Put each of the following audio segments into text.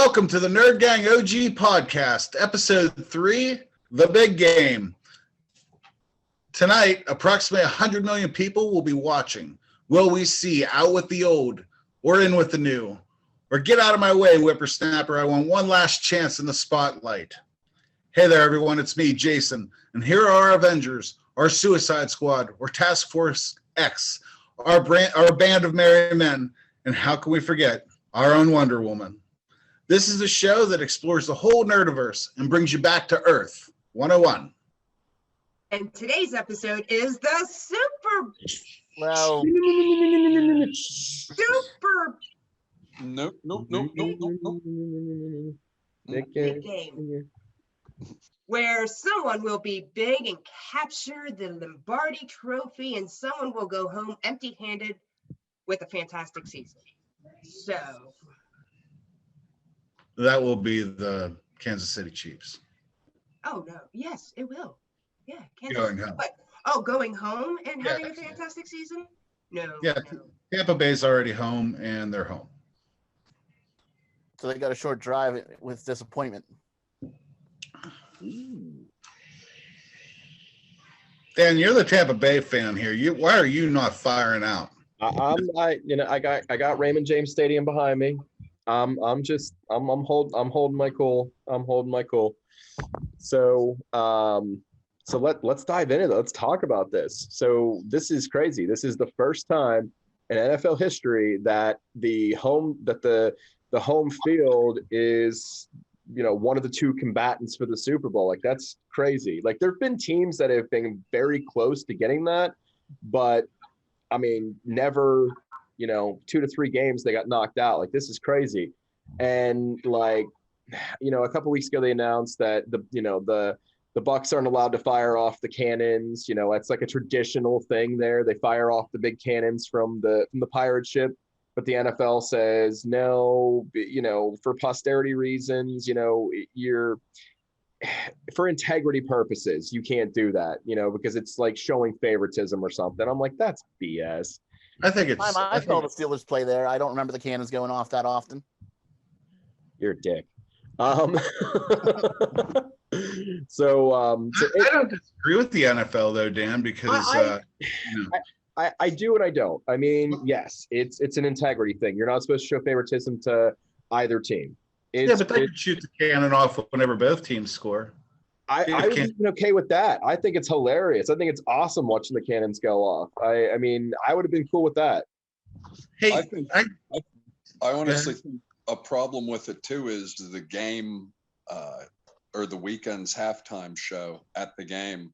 Welcome to the Nerdgang OG podcast, episode 3, The Big Game. Tonight, approximately 100 million people will be watching. Will we see out with the old or in with the new? Or get out of my way, whippersnapper, I want one last chance in the spotlight. Hey there, everyone, it's me, Jason, and here are our Avengers, our Suicide Squad, or Task Force X, our band of merry men, and how can we forget our own Wonder Woman. This is a show that explores the whole Nerdiverse and brings you back to Earth 101. And today's episode is the super. Well, super nope. big game, where someone will be big and capture the Lombardi Trophy, and someone will go home empty-handed with a fantastic season. So. That will be the Kansas City Chiefs. Oh, no. Yes, it will. Yeah. Going home. What? Oh, going home and having a fantastic season? No. Yeah, no. Tampa Bay's already home, and they're home. So they got a short drive with disappointment. Dan, you're the Tampa Bay fan here. Why are you not firing out? I got Raymond James Stadium behind me. I'm holding my cool. So let's dive into it. Let's talk about this. So this is crazy. This is the first time in NFL history that the home field is, one of the two combatants for the Super Bowl. Like, that's crazy. Like, there've been teams that have been very close to getting that, but I mean, never, 2 to 3 games they got knocked out. Like, this is crazy. And a couple weeks ago they announced that the Bucs aren't allowed to fire off the cannons. That's like a traditional thing there. They fire off the big cannons from the pirate ship, but the NFL says no, for posterity reasons, for integrity purposes, you can't do that, because it's like showing favoritism or something. I'm like, that's BS. I think it's. I saw the Steelers play there. I don't remember the cannons going off that often. You're a dick. I don't disagree with the NFL though, Dan, because I do and I don't. I mean, yes, it's an integrity thing. You're not supposed to show favoritism to either team. But they could shoot the cannon off whenever both teams score. I was even okay with that. I think it's hilarious. I think it's awesome watching the cannons go off. I mean, I would have been cool with that. Hey, I honestly think a problem with it too is the game or the weekend's halftime show at the game.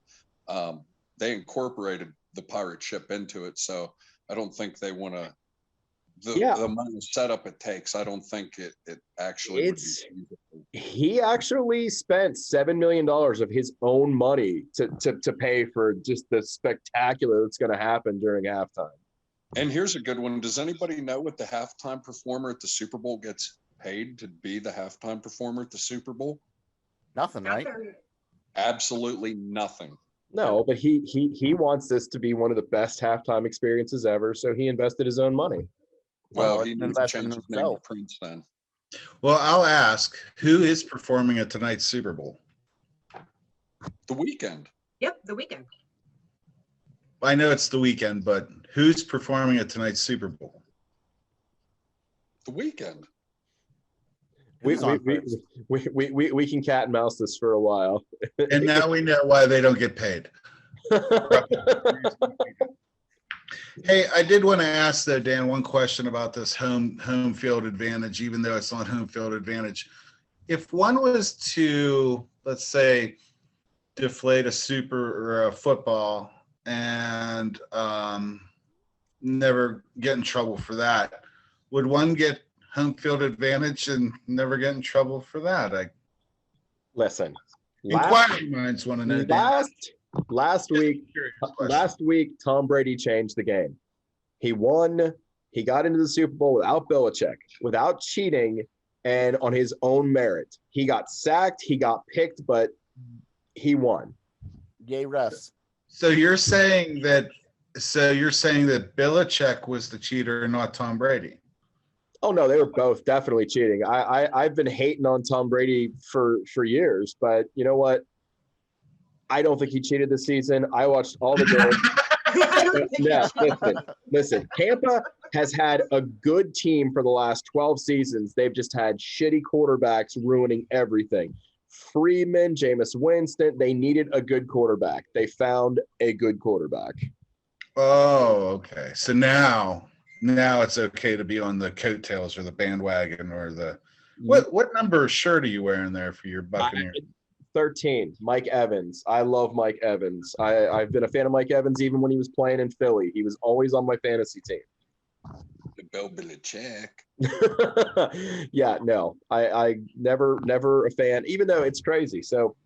They incorporated the pirate ship into it, so I don't think they want to. The amount of setup it takes, I don't think it actually would be. He actually spent $7 million of his own money to pay for just the spectacular that's going to happen during halftime. And here's a good one. Does anybody know what the halftime performer at the Super Bowl gets paid to be the halftime performer at the Super Bowl? Nothing, right? Absolutely nothing. No, but he wants this to be one of the best halftime experiences ever, so he invested his own money. Well, he needs to change his name to Prince then. Well, I'll ask, who is performing at tonight's Super Bowl? The Weeknd. Yep, The Weeknd. I know it's The Weeknd, but who's performing at tonight's Super Bowl? The Weeknd. We can cat and mouse this for a while. And now we know why they don't get paid. Hey, I did want to ask though, Dan, one question about this home field advantage, even though it's not home field advantage. If one was to, let's say, deflate a super or a football and never get in trouble for that, would one get home field advantage and never get in trouble for that? Listen, inquiring minds want to know. Last week, Tom Brady changed the game. He won. He got into the Super Bowl without Belichick, without cheating, and on his own merit. He got sacked. He got picked, but he won. Yay, refs. So you're saying that Belichick was the cheater and not Tom Brady? Oh no, they were both definitely cheating. I've been hating on Tom Brady for years, but you know what? I don't think he cheated this season. I watched all the games. I don't think Yeah, he- listen. Tampa has had a good team for the last 12 seasons. They've just had shitty quarterbacks ruining everything. Freeman, Jameis Winston, they needed a good quarterback. They found a good quarterback. Oh, okay. So now it's okay to be on the coattails or the bandwagon or the what number shirt are you wearing there for your Buccaneers? 13, Mike Evans. I love Mike Evans. I've been a fan of Mike Evans even when he was playing in Philly. He was always on my fantasy team. Bill Belichick. Yeah, no, I never a fan, even though it's crazy. So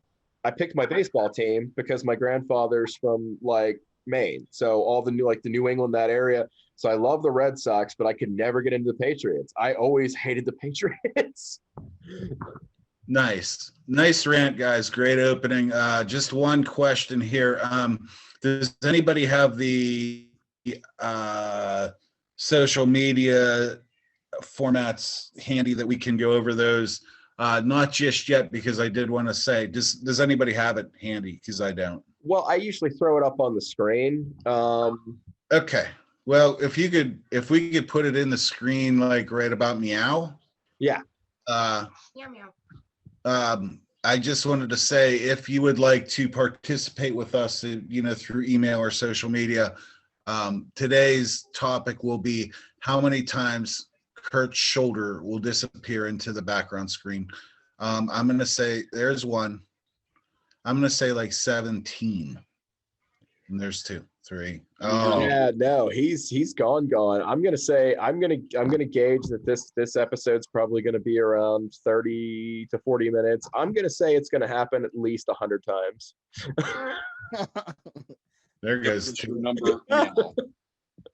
I picked my baseball team because my grandfather's from like Maine. So all the New England, that area. So I love the Red Sox, but I could never get into the Patriots. I always hated the Patriots. Nice rant, guys. Great opening. Just one question here. Does anybody have the social media formats handy that we can go over those? Not just yet, because I did want to say, does anybody have it handy? Because I don't. Well, I usually throw it up on the screen. Okay. Well, if we could put it in the screen, like right about meow. Yeah. Meow, meow. I just wanted to say, if you would like to participate with us, through email or social media, today's topic will be how many times Kurt's shoulder will disappear into the background screen. I'm going to say there's one. I'm going to say like 17. And there's 2, 3. Oh, Yeah, no, he's gone. I'm gonna gauge that this episode's probably gonna be around 30 to 40 minutes. I'm gonna say it's gonna happen at least 100 times. there goes What's 2. your number now?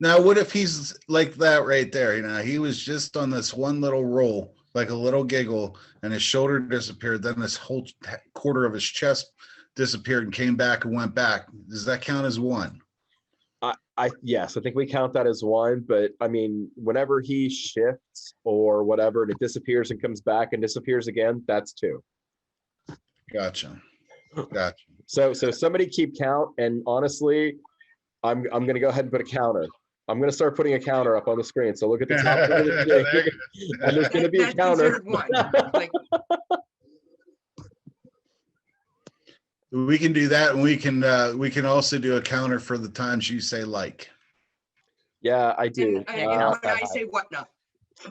Now, what if he's like that right there? He was just on this one little roll, like a little giggle, and his shoulder disappeared. Then this whole quarter of his chest disappeared and came back and went back. Does that count as 1? Yes, I think we count that as 1. But I mean, whenever he shifts or whatever, and it disappears and comes back and disappears again, that's 2. Gotcha. So somebody keep count. And honestly, I'm gonna go ahead and put a counter. I'm gonna start putting a counter up on the screen. So look at the top of the screen, and there's gonna be a That's counter. considered 1. Like, We can do that, and we can also do a counter for the times you say like. Yeah, I do. and when I say whatnot.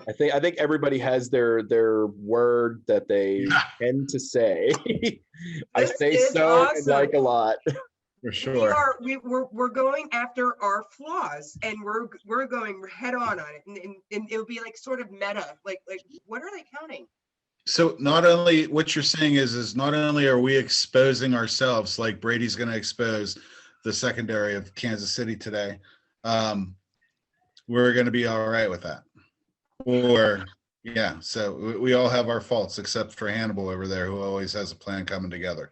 I think everybody has their word that they tend to say. I This say is so and awesome. like a lot. For sure. We're going after our flaws, and we're going head on it, and it'll be like sort of meta. Like what are they counting? So not only what you're saying is not only are we exposing ourselves, like Brady's going to expose the secondary of Kansas City today, we're going to be all right with that. Or yeah, so we all have our faults except for Hannibal over there, who always has a plan coming together.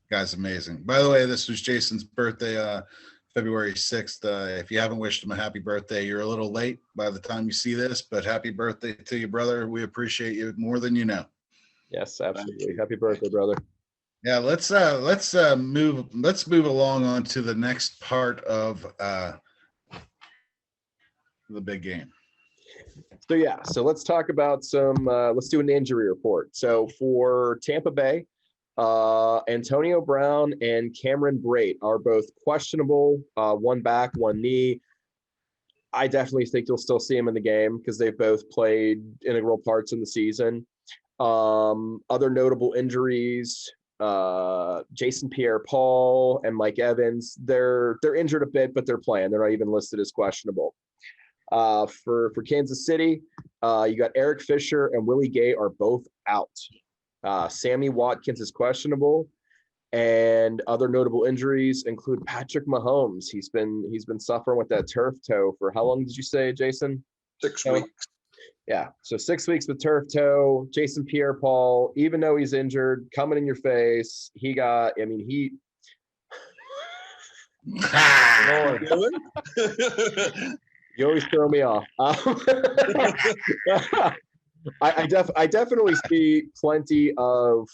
Guy's amazing. By the way, this was Jason's birthday, February 6th. If you haven't wished him a happy birthday, you're a little late by the time you see this, but happy birthday to you, brother. We appreciate you more than you know. Yes, absolutely. Happy birthday, brother. Yeah, let's move along on to the next part of the big game. So let's talk about let's do an injury report. So for Tampa Bay, Antonio Brown and Cameron Brate are both questionable, one back, one knee. I definitely think you'll still see them in the game because they've both played integral parts in the season. Other notable injuries, Jason Pierre-Paul and Mike Evans, they're injured a bit, but they're playing. They're not even listed as questionable. For Kansas City, you got Eric Fisher and Willie Gay are both out. Sammy Watkins is questionable, and other notable injuries include Patrick Mahomes. He's been suffering with that turf toe for how long did you say, Jason? 6 weeks. Yeah, so 6 weeks with turf toe. Jason Pierre-Paul, even though he's injured, coming in your face. You always throw me off. I definitely see plenty of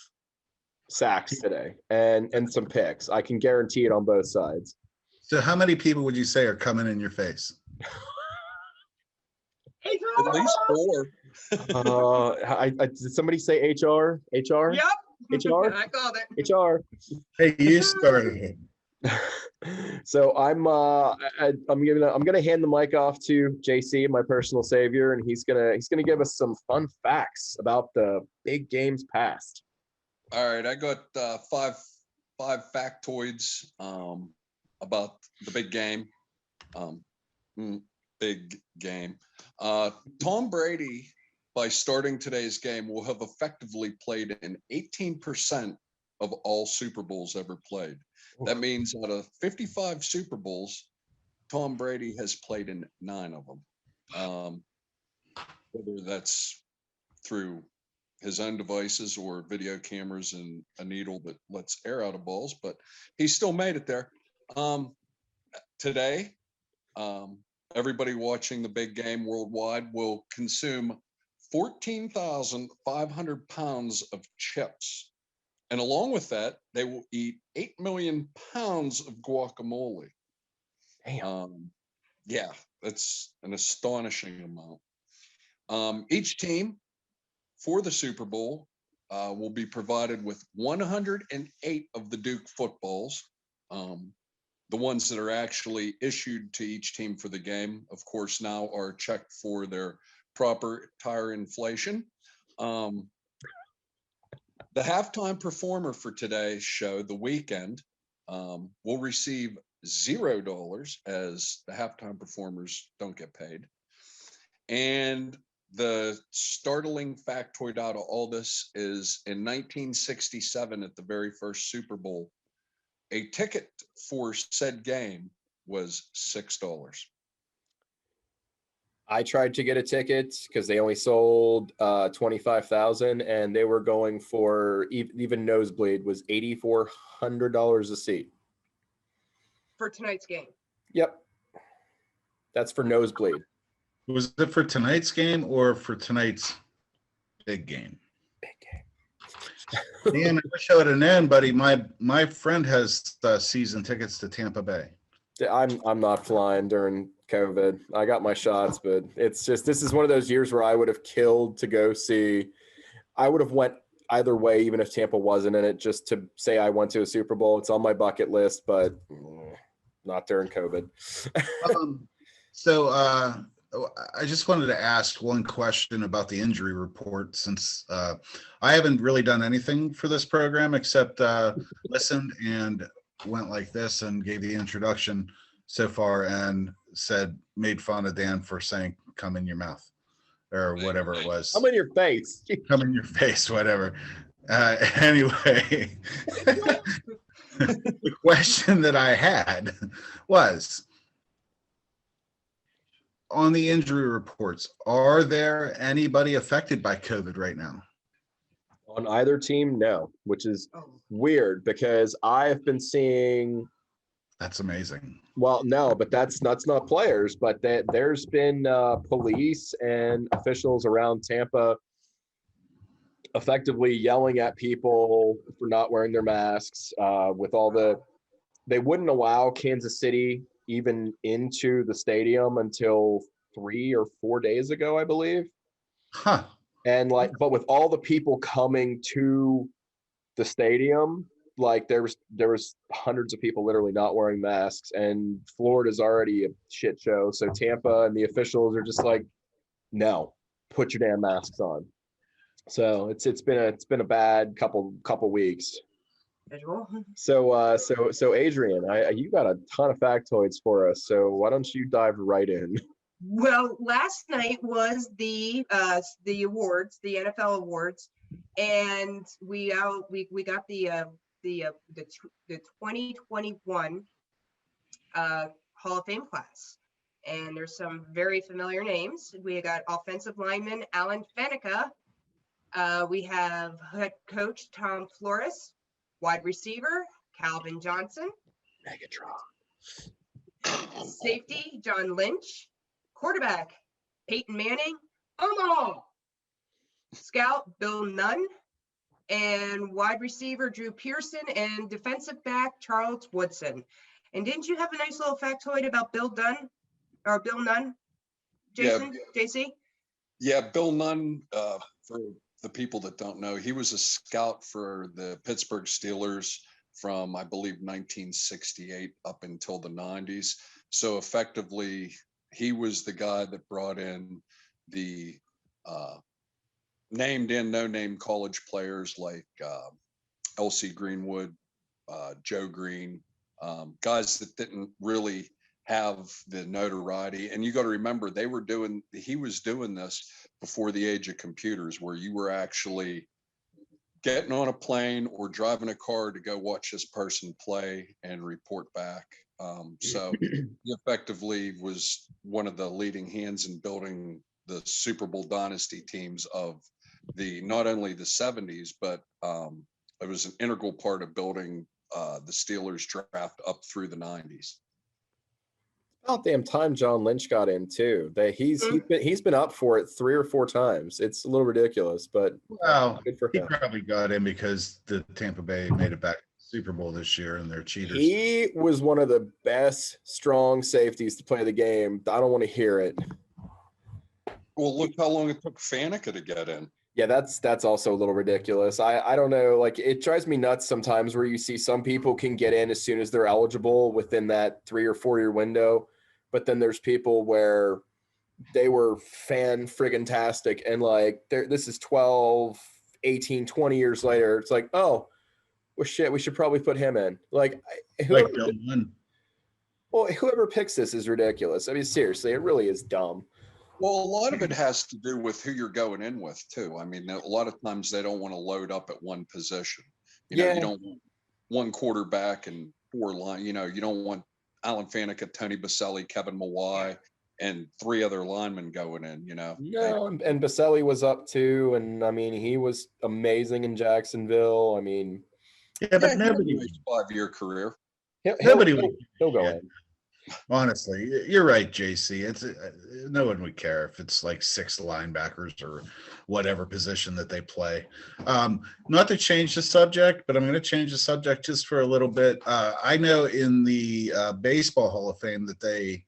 sacks today and some picks. I can guarantee it on both sides. So how many people would you say are coming in your face? At least 4. Did somebody say HR? HR? Yep. HR? I called it. HR. Hey, you started it. So I'm gonna hand the mic off to JC, my personal savior, and he's gonna give us some fun facts about the big games past. All right, I got five factoids about the big game. Big game. Tom Brady, by starting today's game, will have effectively played in 18% of all Super Bowls ever played. That means out of 55 Super Bowls, Tom Brady has played in 9 of them. Whether that's through his own devices or video cameras and a needle that lets air out of balls, but he still made it there. Today, everybody watching the big game worldwide will consume 14,500 pounds of chips. And along with that, they will eat 8 million pounds of guacamole. Damn. Yeah, that's an astonishing amount. Each team for the Super Bowl will be provided with 108 of the Duke footballs. The ones that are actually issued to each team for the game, of course, now are checked for their proper tire inflation. The halftime performer for today's show, The Weeknd, will receive $0 as the halftime performers don't get paid. And the startling factoid out of all this is in 1967, at the very first Super Bowl, a ticket for said game was $6. I tried to get a ticket because they only sold 25,000, and they were going for even nosebleed was $8,400 a seat. For tonight's game. Yep, that's for nosebleed. Was it for tonight's game or for tonight's big game? Big game. Man, I wish I would have known, buddy. My friend has season tickets to Tampa Bay. I'm not flying during COVID. I got my shots, but it's just, this is one of those years where I would have killed to go see. I would have went either way, even if Tampa wasn't in it, just to say I went to a Super Bowl. It's on my bucket list, but not during COVID. So I just wanted to ask one question about the injury report, since I haven't really done anything for this program except listened and went like this and gave the introduction so far and made fun of Dan for saying "come in your mouth" or whatever it was. I'm in your face. Come in your face, whatever. Anyway, the question that I had was, on the injury reports, are there anybody affected by COVID right now? On either team, no, which is weird because I've been seeing. That's amazing. Well, no, but that's not players, but there's been police and officials around Tampa effectively yelling at people for not wearing their masks. With all they wouldn't allow Kansas City even into the stadium until 3 or 4 days ago, I believe. Huh. And but with all the people coming to the stadium, there was hundreds of people literally not wearing masks, and Florida's already a shit show. So Tampa and the officials are just like, no, put your damn masks on. So it's been a bad couple weeks. So Adrian, you got a ton of factoids for us. So why don't you dive right in? Well, last night was the awards, the NFL awards, and we got the 2021 Hall of Fame class, and there's some very familiar names. We got offensive lineman Alan Faneca. We have head coach Tom Flores, wide receiver Calvin Johnson, Megatron, safety John Lynch, Quarterback, Peyton Manning, Omaha. Scout, Bill Nunn. And wide receiver, Drew Pearson. And defensive back, Charles Woodson. And didn't you have a nice little factoid about Bill Nunn? Jason, JC? Yeah, Bill Nunn, for the people that don't know, he was a scout for the Pittsburgh Steelers from, I believe, 1968 up until the 90s. So effectively, he was the guy that brought in the named and no-name college players like L.C. Greenwood, Joe Green, guys that didn't really have the notoriety. And you got to remember, he was doing this before the age of computers, where you were actually getting on a plane or driving a car to go watch this person play and report back. So he effectively was one of the leading hands in building the Super Bowl dynasty teams of not only the 70s, but it was an integral part of building the Steelers draft up through the 90s. About damn time John Lynch got in too. He's been up for it 3 or 4 times. It's a little ridiculous, but Well, good for he him. probably got in because the Tampa Bay made it back to the Super Bowl this year and they're cheaters. He was one of the best strong safeties to play the game. I don't want to hear it. Well, look how long it took Faneca to get in. Yeah, that's also a little ridiculous. I don't know. Like, it drives me nuts sometimes where you see some people can get in as soon as they're eligible within that 3 or 4 year window. But then there's people where they were friggin-tastic and like this is 12, 18, 20 years later. It's like, oh, well, shit, we should probably put him in. Like Bill Nunn. Well, whoever picks this is ridiculous. I mean, seriously, it really is dumb. Well, a lot of it has to do with who you're going in with too. I mean, a lot of times they don't want to load up at one position. You don't want one quarterback and 4 line. You don't want Alan Faneca, Tony Baselli, Kevin Mawai, and 3 other linemen going in. No, and Baselli was up too, and I mean, he was amazing in Jacksonville. I mean, yeah, but nobody. 5-year career. He'll go in. Honestly, you're right, JC. It's no one would care if it's like 6 linebackers or whatever position that they play. Not to change the subject, but I'm going to change the subject just for a little bit. I know in the Baseball Hall of Fame that they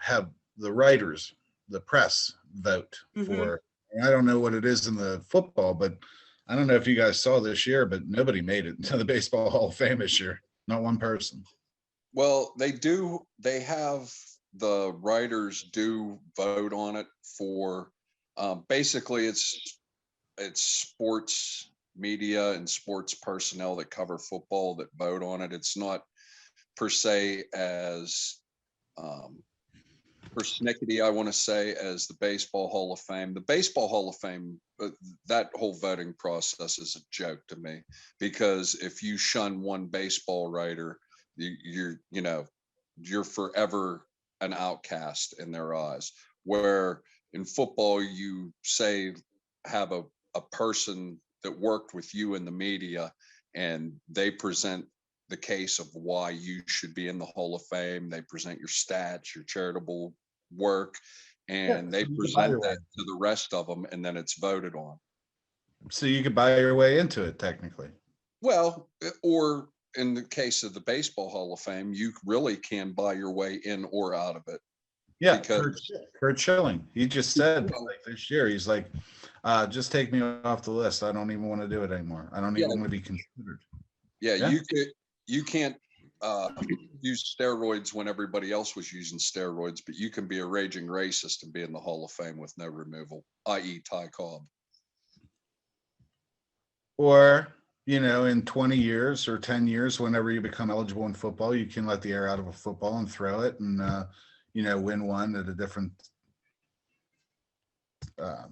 have the writers, the press vote for. I don't know what it is in the football, but I don't know if you guys saw this year, but nobody made it to the Baseball Hall of Fame this year. Not one person. Well, they do. They have the writers do vote on it for basically it's sports media and sports personnel that cover football that vote on it. It's not per se as persnickety, I want to say, as the Baseball Hall of Fame. The Baseball Hall of Fame, that whole voting process is a joke to me, because if you shun one baseball writer, you're forever an outcast in their eyes. Where in football, you have a person that worked with you in the media and they present the case of why you should be in the Hall of Fame. They present your stats, your charitable work, and they present that to the rest of them, and then it's voted on. So you could buy your way into it, technically. Well, or in the case of the Baseball Hall of Fame, you really can buy your way in or out of it. Yeah, Kurt Schilling. He just said this year, he's like, just take me off the list. I don't even want to do it anymore. I don't even want to be considered. Yeah, you can't use steroids when everybody else was using steroids, but you can be a raging racist and be in the Hall of Fame with no removal, i.e. Ty Cobb. Or, in 20 years or 10 years, whenever you become eligible in football, you can let the air out of a football and throw it and, win one at a different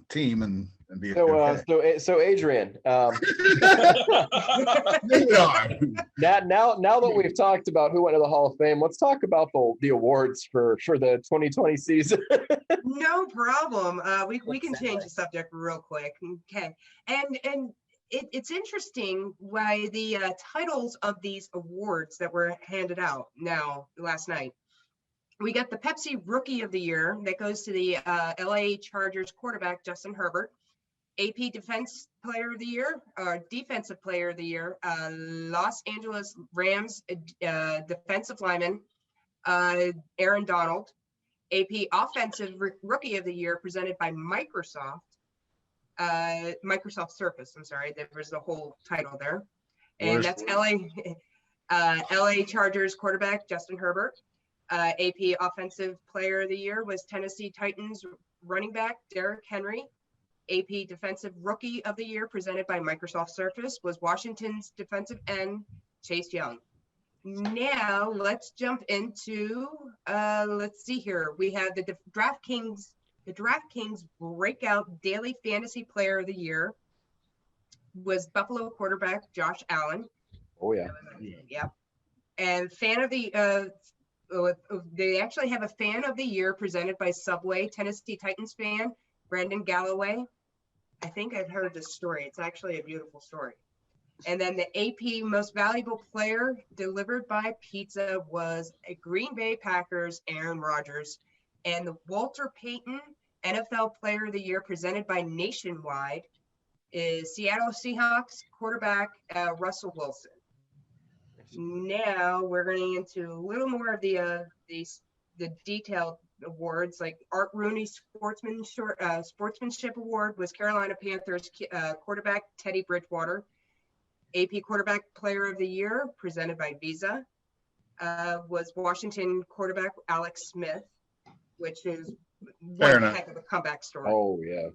team and be okay. So Adrian, now that we've talked about who went to the Hall of Fame, let's talk about the awards for the 2020 season. No problem. We can change the subject real quick. Okay, and it's interesting why the titles of these awards that were handed out last night. We got the Pepsi Rookie of the Year that goes to the LA Chargers quarterback, Justin Herbert. AP Defense Player of the Year, or Defensive Player of the Year, Los Angeles Rams defensive lineman, Aaron Donald. AP Offensive Rookie of the Year presented by Microsoft Surface. I'm sorry, there was the whole title there. And that's LA Chargers quarterback Justin Herbert. AP Offensive Player of the Year was Tennessee Titans running back Derrick Henry. AP Defensive Rookie of the Year presented by Microsoft Surface was Washington's defensive end Chase Young. Now let's jump into let's see here. We have the DraftKings Breakout Daily Fantasy Player of the Year was Buffalo quarterback Josh Allen. Oh yeah. Yep. And fan of the they actually have a fan of the year presented by Subway, Tennessee Titans fan Brandon Galloway. I think I've heard this story. It's actually a beautiful story. And then the AP Most Valuable Player delivered by Pizza was a Green Bay Packers Aaron Rodgers. And the Walter Payton NFL Player of the Year presented by Nationwide is Seattle Seahawks quarterback Russell Wilson. Now we're going into a little more of the detailed awards, like Art Rooney Sportsmanship Award was Carolina Panthers quarterback Teddy Bridgewater. AP Quarterback Player of the Year presented by Visa was Washington quarterback Alex Smith, which is one heck of a comeback story. Oh yeah.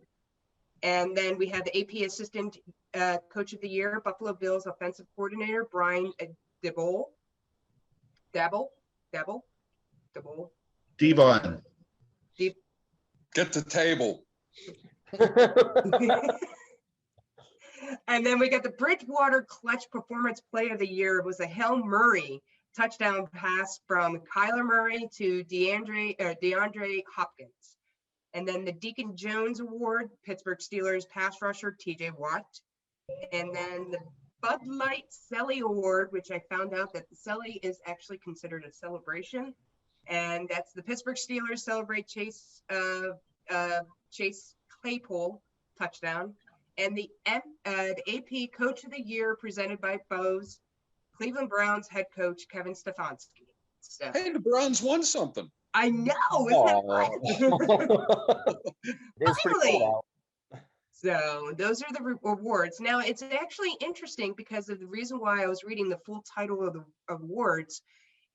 And then we have the AP Assistant Coach of the Year, Buffalo Bills Offensive Coordinator Brian Dabble. Devon. Get the table. And then we got the Bridgewater Clutch Performance Play of the Year. It was a Hail Murray touchdown pass from Kyler Murray to DeAndre Hopkins. And then the Deacon Jones Award, Pittsburgh Steelers pass rusher TJ Watt. And then the Bud Light Selly Award, which I found out that the Selly is actually considered a celebration. And that's the Pittsburgh Steelers celebrate Chase Claypool touchdown. And the AP Coach of the Year presented by Bose, Cleveland Browns head coach Kevin Stefanski. So, Hey, the Browns won something. I know, isn't that Finally. So those are the awards. Now it's actually interesting because of the reason why I was reading the full title of the awards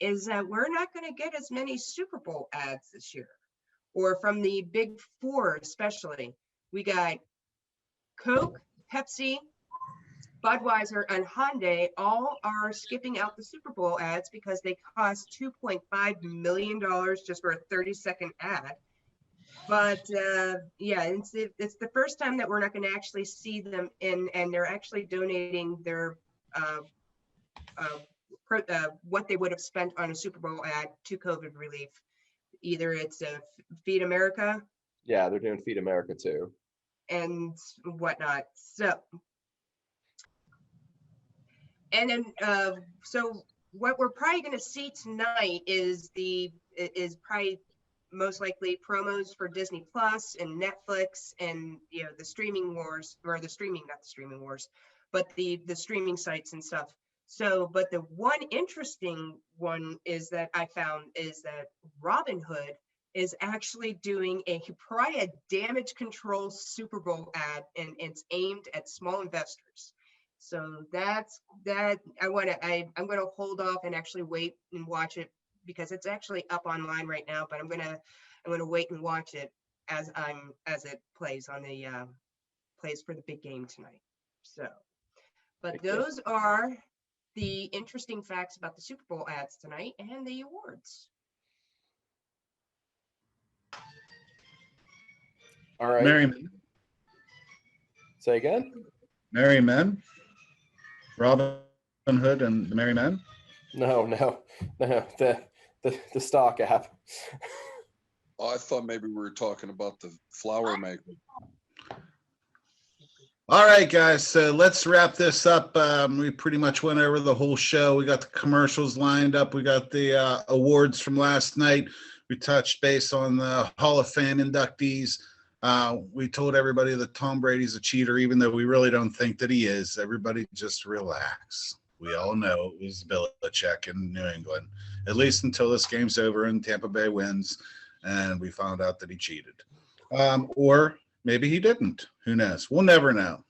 is that we're not going to get as many Super Bowl ads this year, or from the big four especially. We got Coke, Pepsi, Budweiser, and Hyundai all are skipping out the Super Bowl ads because they cost $2.5 million just for a 30-second ad. But yeah, it's the first time that we're not going to actually see them in, and they're actually donating their what they would have spent on a Super Bowl ad to COVID relief. Either it's Feed America. Yeah, they're doing Feed America too. And whatnot. So, and then so what we're probably going to see tonight is probably most likely promos for Disney Plus and Netflix and the streaming wars, or not the streaming wars, but the streaming sites and stuff. So, but the one interesting one is that I found is that Robinhood is actually doing probably a damage control Super Bowl ad, and it's aimed at small investors. So that's that. I'm gonna hold off and actually wait and watch it because it's actually up online right now. But I'm gonna wait and watch it as it plays on the plays for the big game tonight. So, but those are the interesting facts about the Super Bowl ads tonight and the awards. All right. Merry Men. Say again? Merry Men. Robin Hood and the Merry Men. No. The stock app. Oh, I thought maybe we were talking about the flour maker. All right, guys. So let's wrap this up. We pretty much went over the whole show. We got the commercials lined up. We got the awards from last night. We touched base on the Hall of Fame inductees. We told everybody that Tom Brady's a cheater, even though we really don't think that he is. Everybody just relax. We all know it was Belichick in New England, at least until this game's over and Tampa Bay wins, and we found out that he cheated. Or maybe he didn't. Who knows? We'll never know.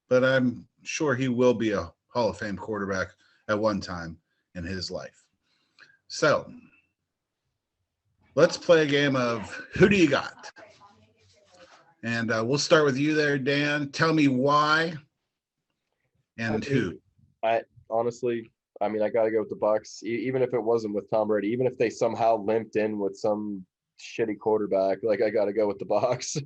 But I'm sure he will be a Hall of Fame quarterback at one time in his life. So let's play a game of Who Do You Got? And we'll start with you there, Dan. Tell me why and who. I honestly, I mean, I got to go with the Bucks, even if it wasn't with Tom Brady, even if they somehow limped in with some shitty quarterback, like I got to go with the Bucks.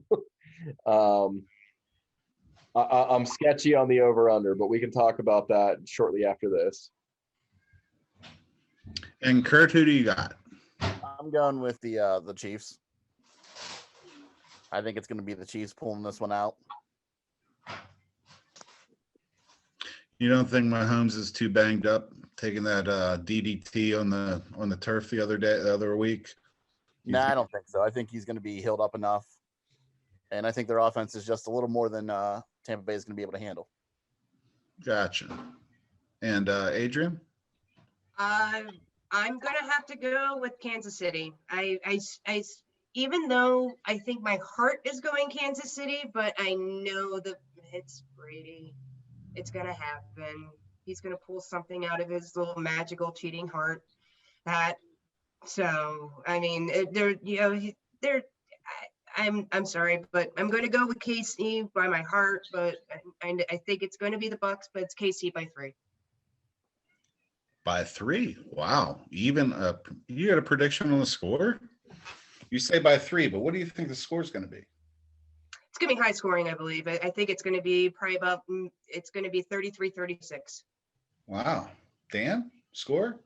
I'm sketchy on the over/under, but we can talk about that shortly after this. And Kurt, who do you got? I'm going with the Chiefs. I think it's going to be the Chiefs pulling this one out. You don't think Mahomes is too banged up taking that DDT on the turf the other week? No, I don't think so. I think he's going to be healed up enough, and I think their offense is just a little more than Tampa Bay is going to be able to handle. Gotcha. And Adrian? I'm gonna have to go with Kansas City. I even though I think my heart is going Kansas City, but I know that it's Brady. It's gonna happen. He's gonna pull something out of his little magical cheating heart. So I mean, I'm sorry, but I'm going to go with KC by my heart. But I think it's going to be the Bucks, but it's KC by 3. By 3. Wow. Even you got a prediction on the score? You say by 3, but what do you think the score is going to be? It's going to be high scoring, I believe. I think it's going to be probably it's going to be 33-36. Wow. Dan, score?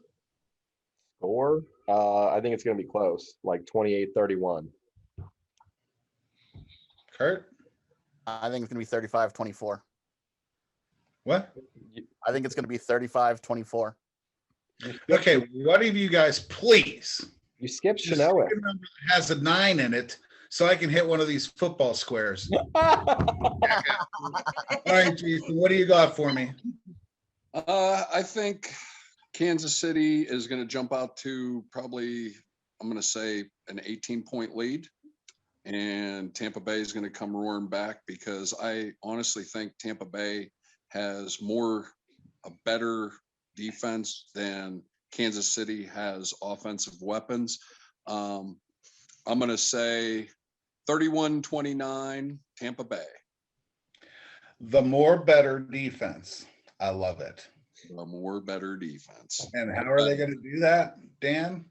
Score? I think it's going to be close, like 28-31. Kurt? I think it's going to be 35-24. What? I think it's going to be 35-24. Okay, one of you guys, please. You skipped Just Shanoa. pick a number that has a 9 in it so I can hit one of these football squares. All right, Jason, what do you got for me? I think Kansas City is going to jump out to probably, I'm going to say, an 18-point lead. And Tampa Bay is going to come roaring back because I honestly think Tampa Bay has a better defense than Kansas City has offensive weapons. I'm going to say 31-29 Tampa Bay. The more better defense. I love it. A more better defense. And how are they going to do that, Dan?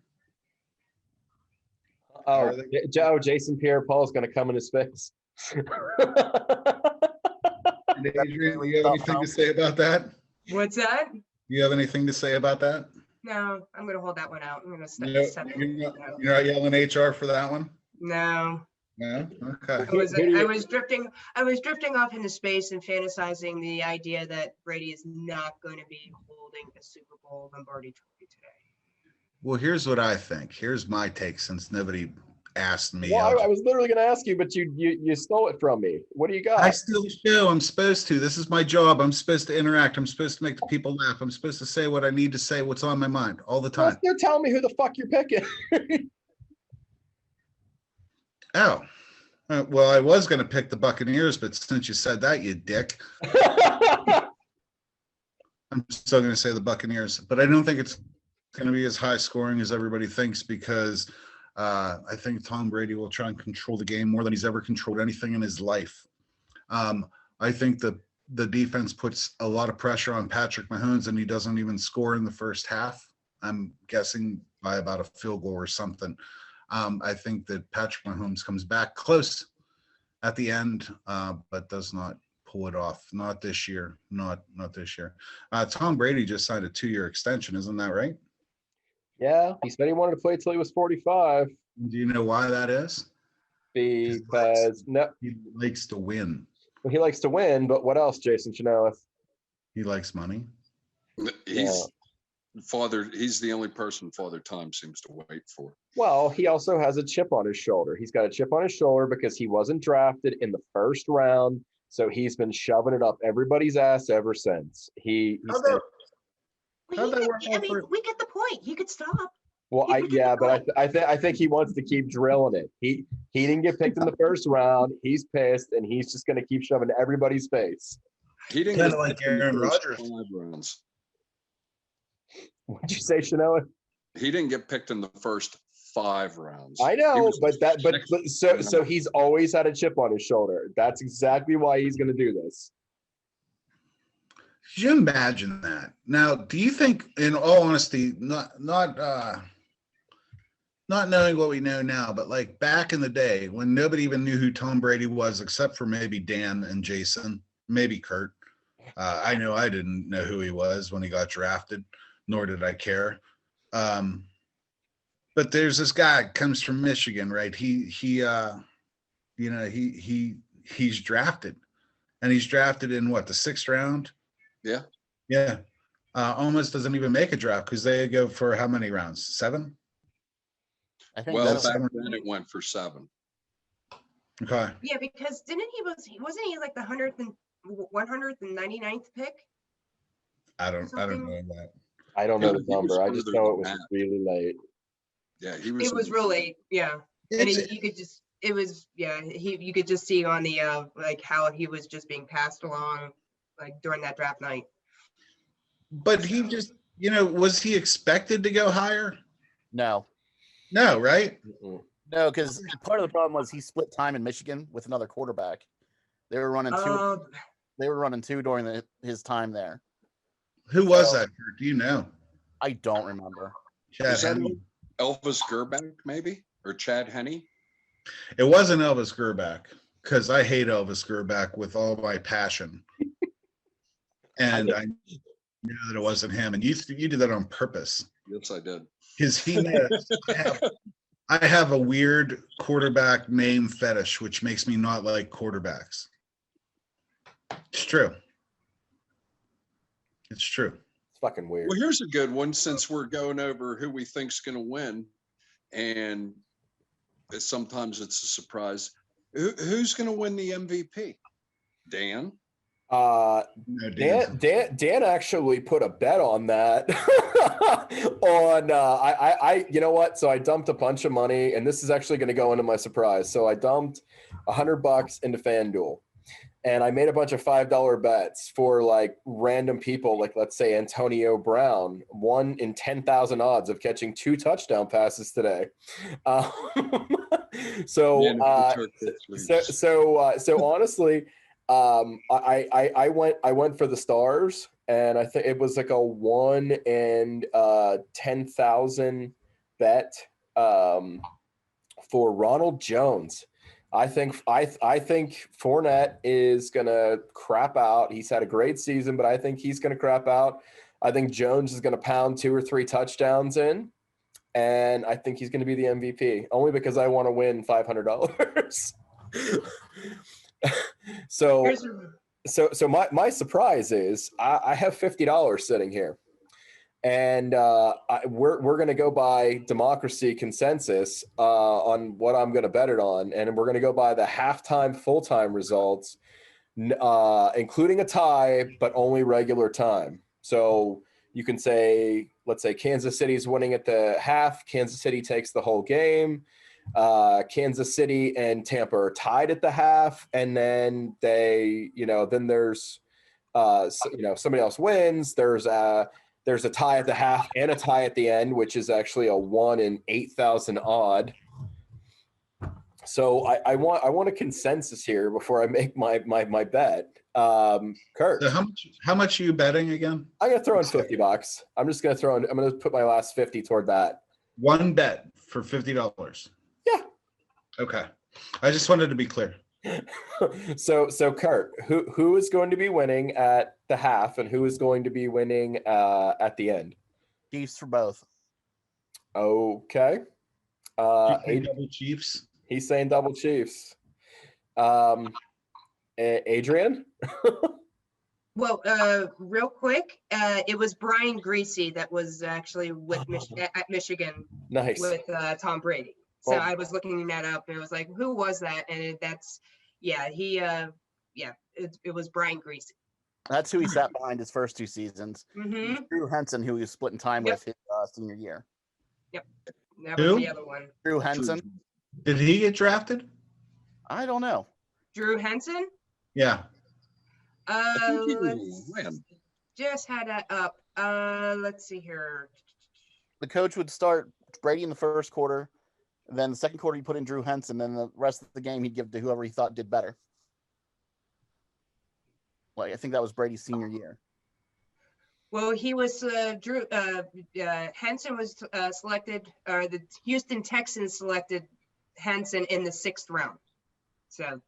Oh, Jason Pierre-Paul is going to come in his face. And Adrian, do you have anything to say about that? What's that? Do you have anything to say about that? No, I'm going to hold that one out. I'm going to step You're it. not yelling HR for that one? No. No? Okay. I was drifting off into space and fantasizing the idea that Brady is not going to be holding a Super Bowl Lombardi trophy today. Well, here's what I think. Here's my take since nobody asked me. Well, I was literally going to ask you, but you stole it from me. What do you got? I still show. I'm supposed to. This is my job. I'm supposed to interact. I'm supposed to make the people laugh. I'm supposed to say what I need to say, what's on my mind all the time. You're telling me who the fuck you're picking. Oh. Well, I was going to pick the Buccaneers, but since you said that, you dick, I'm still going to say the Buccaneers. But I don't think it's going to be as high scoring as everybody thinks because I think Tom Brady will try and control the game more than he's ever controlled anything in his life. I think the defense puts a lot of pressure on Patrick Mahomes and he doesn't even score in the first half. I'm guessing by about a field goal or something. I think that Patrick Mahomes comes back close at the end, but does not pull it off. Not this year. Not this year. Tom Brady just signed a 2-year extension. Isn't that right? Yeah, he said he wanted to play till he was 45. Do you know why that is? Because he likes to win. He likes to win, but what else, Jason Chenoweth? He likes money. He's He's the only person Father Time seems to wait for. Well, he also has a chip on his shoulder. He's got a chip on his shoulder because he wasn't drafted in the first round. So he's been shoving it up everybody's ass ever since. He said, How'd that work I out mean, for- we get the point. He could stop. well, I think he wants to keep drilling it. He didn't get picked in the first round. He's pissed, and he's just going to keep shoving it everybody's face. He didn't Kinda get like picked in the Aaron first Rodgers. 5 rounds. What'd you say, Shanoa? He didn't get picked in the first 5 rounds. I He know, was so he's always had a chip on his shoulder. That's exactly why he's going to do this. Could you imagine that? Now, do you think, in all honesty, not knowing what we know now, but like back in the day when nobody even knew who Tom Brady was except for maybe Dan and Jason, maybe Kurt. I know I didn't know who he was when he got drafted, nor did I care. But there's this guy comes from Michigan, right? He's drafted, and he's drafted in what, the 6th round? Yeah. Yeah. Almost doesn't even make a draft because they go for how many rounds? 7? I think Well, that's back then it went for 7. Okay. Yeah, because wasn't he like the 199th pick? I don't Something- know that. I don't know the He was number. I just further know it than was that. really late. Yeah, he was. It was really, yeah. And It's- you could just, it was, yeah, you could just see on the, like how he was just being passed along, like during that draft night. but he just, was he expected to go higher? no, No, right? no, because part of the problem was he split time in Michigan with another quarterback. They were running two. They were running 2 during his time there. Who was So- that? Kurt? Do you know? I don't remember. Chad Was that Henne? Elvis Gerback, maybe? Or Chad Henne? It wasn't Elvis Gerback because I hate Elvis Gerback with all my passion. And I knew that it wasn't him. And you did that on purpose Yes, I did. because he knows I have a weird quarterback name fetish, which makes me not like quarterbacks. It's true. It's true. It's fucking weird. Well, here's a good one since we're going over who we think's going to win. And sometimes it's a surprise. Who's going to win the MVP? Dan? No, Dan actually put a bet on that. I you know what? So I dumped a bunch of money, and this is actually going to go into my surprise. So I dumped $100 into FanDuel, and I made a bunch of $5 bets for like random people, like let's say Antonio Brown, 1 in 10,000 odds of catching 2 touchdown passes today. So honestly. I went for the stars, and I think it was like a 1 in 10,000 bet for Ronald Jones. I think Fournette is gonna crap out. He's had a great season, but I think he's gonna crap out. I think Jones is gonna pound 2 or 3 touchdowns in, and I think he's gonna be the MVP only because I want to win $500. So my surprise is I have $50 sitting here, and we're going to go by democracy consensus on what I'm going to bet it on, and we're going to go by the halftime full-time results, including a tie, but only regular time. So you can say, let's say Kansas City's winning at the half, Kansas City takes the whole game. Kansas City and Tampa are tied at the half, and then then there's somebody else wins. There's a tie at the half and a tie at the end, which is actually a 1 in 8,000 odd. So I want a consensus here before I make my bet. Kurt, So how much are you betting again? I'm gonna throw in $50. I'm gonna put my last 50 toward that. One bet for $50. Yeah. Okay. I just wanted to be clear. So Kurt, who is going to be winning at the half, and who is going to be winning at the end? Chiefs for both. Okay. Double Chiefs. He's saying double Chiefs. Adrian? Well, real quick, it was Brian Greasy that was actually with at Michigan Nice. with Tom Brady. So Well- I was looking that up and it was like, who was that? And that's, yeah, it was Brian Greasy. That's who he sat behind his first 2 seasons. Mm-hmm. Drew Henson, who he was splitting time Yep. with his senior year. That Who? was the other one. Drew Henson. Did he get drafted? I don't know. Drew Henson? Yeah. Let's When? just had that up. Let's see here. The coach would start Brady in the first quarter, then the second quarter he put in Drew Henson, then the rest of the game he'd give to whoever he thought did better. Like I think that was Brady's senior year. Well, he was Henson was selected, or the Houston Texans selected Henson in the 6th round. So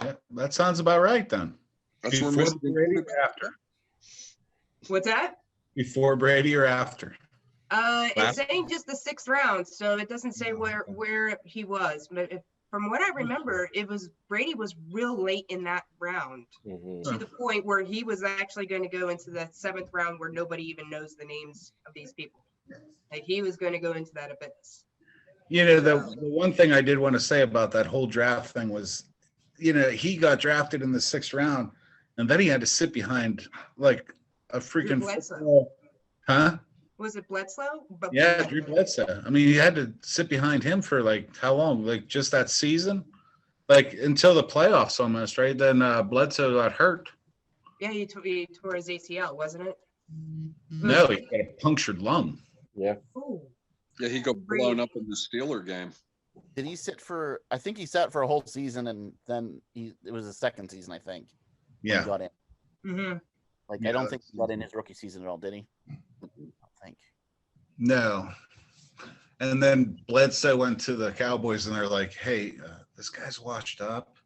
Yeah, that sounds about right then. That's where Before Michigan Brady or after? what's that? Before Brady or after? It's saying just the 6th round, so it doesn't say where he was. But from what I remember, Brady was real late in that round, to the point where he was actually going to go into the 7th round where nobody even knows the names of these people. Like he was going to go into that abyss. You know, the one thing I did want to say about that whole draft thing was, you know, he got drafted in the 6th round, and then he had to sit behind like a freaking football. Huh? Was it Bledsoe? Yeah, Drew Bledsoe. I mean, he had to sit behind him for like how long? Like just that season? Like until the playoffs almost, right? Then Bledsoe got hurt. Yeah, he tore his ACL, wasn't it? No, he got a punctured lung. Yeah. Ooh. Yeah, he got blown up in the Steeler game. Did he sit for? I think he sat for a whole season, and then it was his second season, I think. When Yeah. he got in. Mm-hmm. Like Yeah, I don't think he got in his rookie season at all, did he? I think. No. And then Bledsoe went to the Cowboys, and they're like, "Hey, this guy's washed up.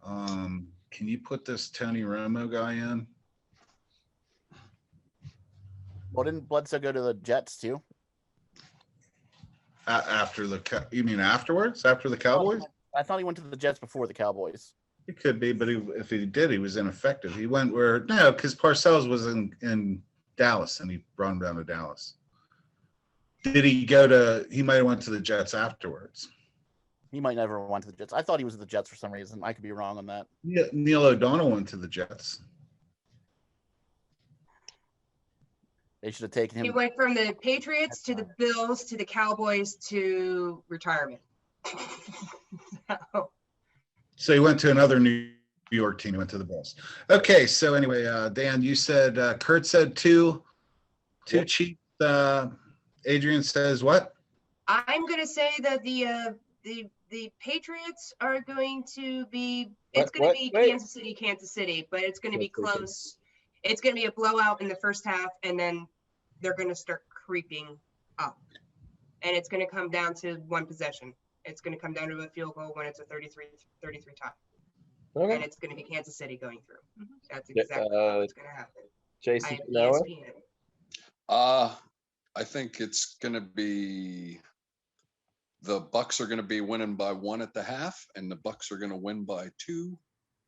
Can you put this Tony Romo guy in?" Well, didn't Bledsoe go to the Jets too? After you mean afterwards? After the Cowboys? I thought he went to the Jets before the Cowboys. It could be, but if he did, he was ineffective. He went because Parcells was in Dallas, and he brought him down to Dallas. Did he he might have went to the Jets afterwards. He might never have went to the Jets. I thought he was at the Jets for some reason. I could be wrong on that. Yeah, Neil O'Donnell went to the Jets. They should have taken him. He went from the Patriots to the Bills to the Cowboys to retirement. So he went to another New York team. He went to the Bills. Okay, so anyway, Dan, you said Kurt said two Yep. cheap. Adrian says what? I'm going to say that the Patriots are going to be. It's going to be Wait. Kansas City, but it's going to be Yes, we can. close. It's going to be a blowout in the first half, and then they're going to start creeping up. And it's going to come down to one possession. It's going to come down to a field goal when it's a 33 tie. And Okay. it's going to be Kansas City going through. That's Yeah, exactly what's going to happen. I Jason, have Noah? ESPN. I think it's going to be the Bucks are going to be winning by 1 at the half, and the Bucks are going to win by 2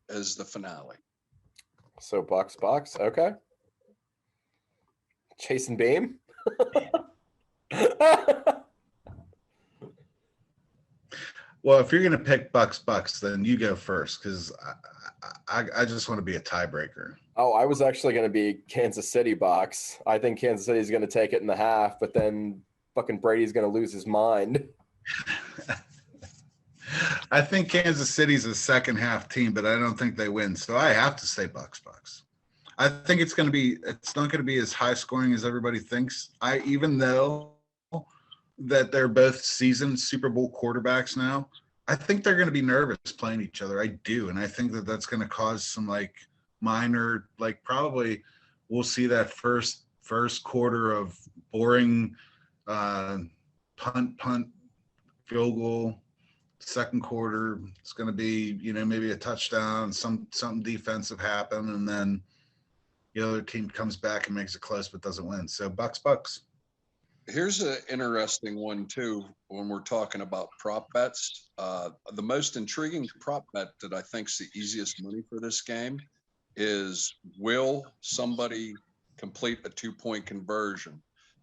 as the finale. So Bucks. Okay. Jason Beam. Well, if you're going to pick Bucks, then you go first because I just want to be a tiebreaker. Oh, I was actually going to be Kansas City Bucks. I think Kansas City is going to take it in the half, but then fucking Brady's going to lose his mind. I think Kansas City's a second half team, but I don't think they win. So I have to say Bucks. I think it's not going to be as high scoring as everybody thinks. Even though that they're both seasoned Super Bowl quarterbacks now, I think they're going to be nervous playing each other. I do. And I think that that's going to cause some minor, probably we'll see that first quarter of boring punt, field goal. Second quarter, it's going to be, maybe a touchdown, something defensive happen, and then the other team comes back and makes it close but doesn't win. So Bucks. Here's an interesting one too. When we're talking about prop bets, the most intriguing prop bet that I think is the easiest money for this game is, will somebody complete a 2-point conversion?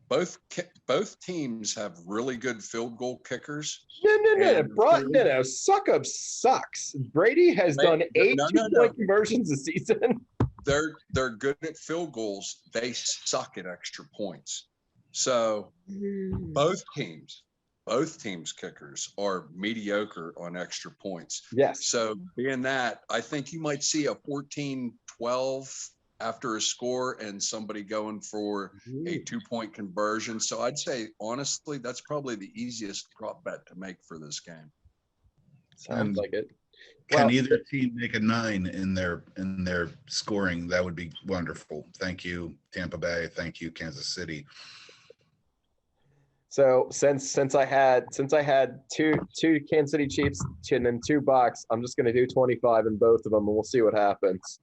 Both teams have really good field goal kickers. No. Suck-up sucks. Brady has done 8 2-point conversions this season. They're good at field goals. They suck at extra points. So both teams kickers are mediocre on extra points. Yes. So being that, I think you might see a 14-12 after a score and somebody going for a 2-point conversion. So I'd say, honestly, that's probably the easiest prop bet to make for this game. Sounds like it. Can either team make a 9 in their scoring? That would be wonderful. Thank you, Tampa Bay. Thank you, Kansas City. So since I had two Kansas City Chiefs and then 2 Bucks, I'm just gonna do 25 in both of them, and we'll see what happens.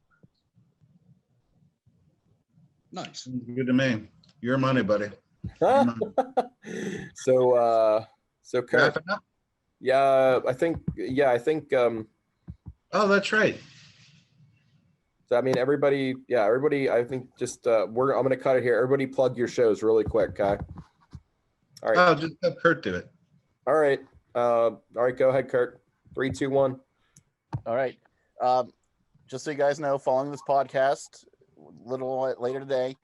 Nice. Good to me. Your money, buddy. Your money. So Kurt, Wrapping up? I think Oh, that's right. so I mean everybody, I think just I'm gonna cut it here. Everybody plug your shows really quick, okay? All right. Oh, just have Kurt do it. All right. Go ahead, Kurt. 3, 2, 1. All right. Just so you guys know, following this podcast, a little later today,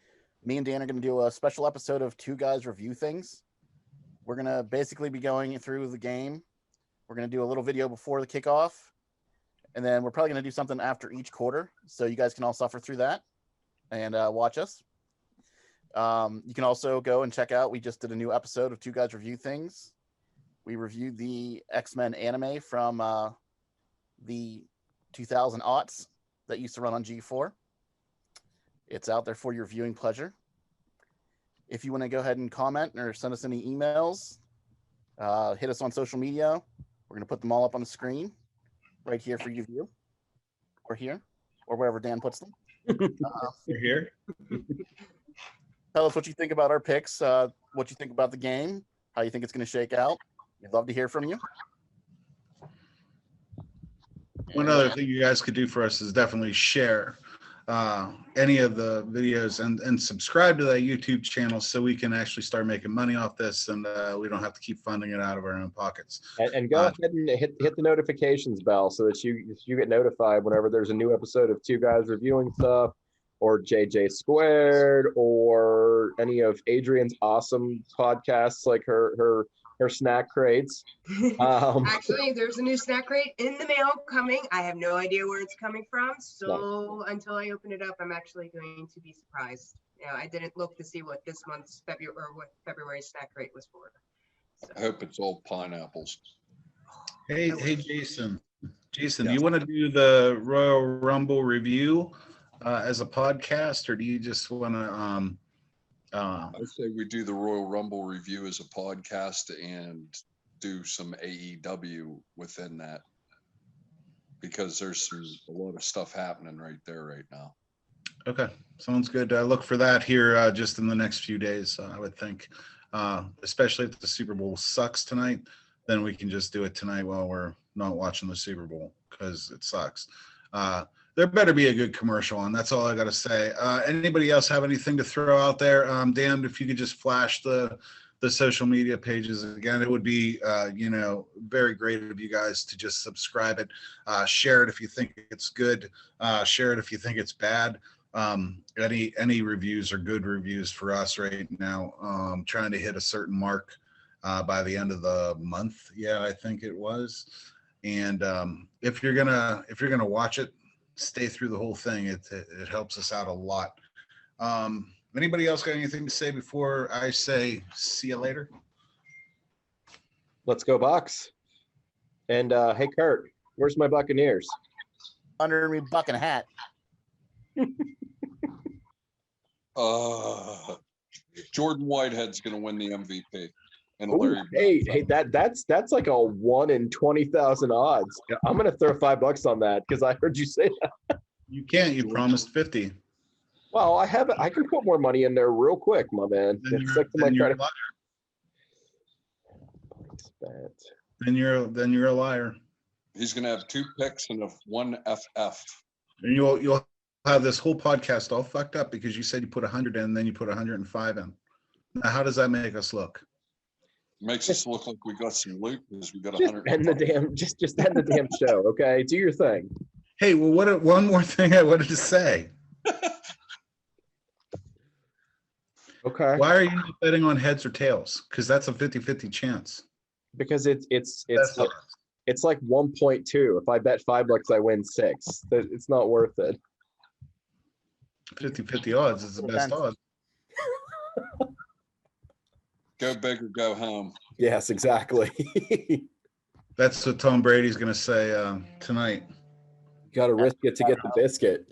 me and Dan are going to do a special episode of Two Guys Review Things. We're going to basically be going through the game. We're going to do a little video before the kickoff, and then we're probably going to do something after each quarter, so you guys can all suffer through that and watch us. You can also go and check out, we just did a new episode of Two Guys Review Things. We reviewed the X-Men anime from the 2000 aughts that used to run on G4. It's out there for your viewing pleasure. If you want to go ahead and comment or send us any emails, hit us on social media. We're going to put them all up on the screen right here for you to view, or here, or wherever Dan puts them. You're here. Tell us what you think about our picks, what you think about the game, how you think it's going to shake out. We'd love to hear from you. One other thing you guys could do for us is definitely share any of the videos and subscribe to that YouTube channel so we can actually start making money off this, and we don't have to keep funding it out of our own pockets. And go ahead and hit the notifications bell so that you get notified whenever there's a new episode of Two Guys Reviewing Stuff, or JJ Squared, or any of Adrian's awesome podcasts like her snack crates. Actually, there's a new snack crate in the mail coming. I have no idea where it's coming from. So until I open it up, I'm actually going to be surprised. I didn't look to see what this month's February snack crate was for. So. I hope it's all pineapples. Hey, Jason. Jason, do you want to do the Royal Rumble review as a podcast, or do you just want to I say we do the Royal Rumble review as a podcast and do some AEW within that, because there's a lot of stuff happening right there right now. Okay, sounds good. Look for that here just in the next few days, I would think. Especially if the Super Bowl sucks tonight, then we can just do it tonight while we're not watching the Super Bowl, because it sucks. There better be a good commercial on. That's all I got to say. Anybody else have anything to throw out there? Dan, if you could just flash the social media pages again, it would be very great of you guys to just subscribe it, share it if you think it's good, share it if you think it's bad. Any reviews are good reviews for us right now. Trying to hit a certain mark by the end of the month. Yeah, I think it was. And if you're gonna watch it, stay through the whole thing. It helps us out a lot. Anybody else got anything to say before I say see you later? Let's go Bucks. And hey, Kurt, where's my Buccaneers? Under me bucking hat. Jordan Whitehead's going to win the MVP. And Ooh, hey, that's like a 1 in 20,000 odds. I'm gonna throw $5 on that because I heard you say that. You can't. You promised 50. Well, I can put more money in there real quick, my man. Then you're a liar. Then you're a liar. He's going to have 2 picks and 1 FF. And you'll have this whole podcast all fucked up because you said you put 100 in, and then you put 105 in. Now, how does that make us look? Makes us look like we got some loot because we got Just 100. end the damn just end the damn show, okay? Do your thing. Hey, well, one more thing I wanted to say. Okay. Why are you not betting on heads or tails? Because that's a 50-50 chance. Because it's That's like, it's like 1.2. If I bet $5, I win 6. It's not worth it. 50-50 odds is the best odds. Go big or go home. Yes, exactly. That's what Tom Brady's going to say tonight. Got to risk it to get the biscuit.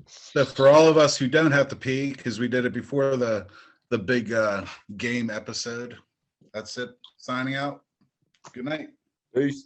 So for all of us who don't have to pee, because we did it before the big game episode, that's it. Signing out. Good night. Peace.